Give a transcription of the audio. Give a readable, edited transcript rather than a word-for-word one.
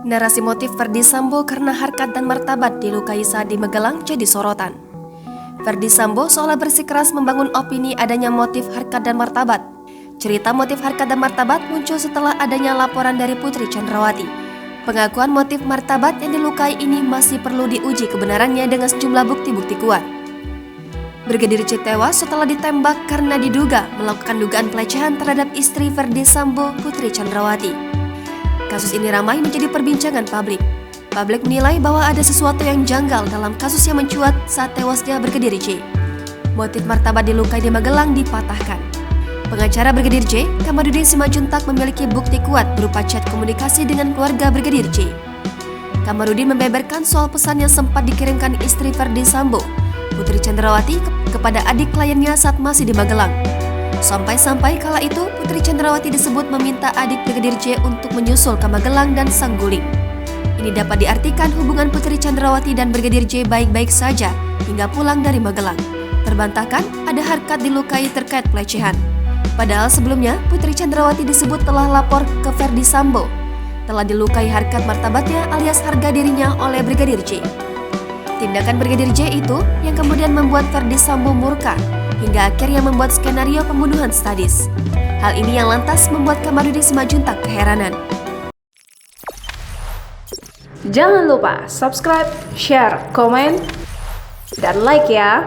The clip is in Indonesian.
Narasi motif Ferdy Sambo karena harkat dan martabat dilukai saat di Magelang jadi sorotan. Ferdy Sambo seolah bersikeras membangun opini adanya motif harkat dan martabat. Cerita motif harkat dan martabat muncul setelah adanya laporan dari Putri Chandrawati. Pengakuan motif martabat yang dilukai ini masih perlu diuji kebenarannya dengan sejumlah bukti-bukti kuat. Brigadir C tewas setelah ditembak karena diduga melakukan dugaan pelecehan terhadap istri Ferdy Sambo, Putri Chandrawati. Kasus ini ramai menjadi perbincangan publik. Publik menilai bahwa ada sesuatu yang janggal dalam kasus yang mencuat saat tewasnya Brigadir J. Motif martabat dilukai di Magelang dipatahkan. Pengacara Brigadir J, Kamarudin Simajuntak memiliki bukti kuat berupa chat komunikasi dengan keluarga Brigadir J. Kamarudin membeberkan soal pesan yang sempat dikirimkan istri Ferdy Sambo, Putri Chandrawati, kepada adik kliennya saat masih di Magelang. Sampai-sampai kala itu Putri Chandrawati disebut meminta adik Brigadir J untuk menyusul ke Magelang dan Saguling. Ini dapat diartikan hubungan Putri Chandrawati dan Brigadir J baik-baik saja hingga pulang dari Magelang. Terbantahkan ada harkat dilukai terkait pelecehan. Padahal sebelumnya Putri Chandrawati disebut telah lapor ke Ferdy Sambo, telah dilukai harkat martabatnya alias harga dirinya oleh Brigadir J. Tindakan Brigadir J itu yang kemudian membuat Ferdy Sambo murka hingga akhirnya membuat skenario pembunuhan sadis. Hal ini yang lantas membuat Kamarudin Simajuntak keheranan. Jangan lupa subscribe, share, komen, dan like ya!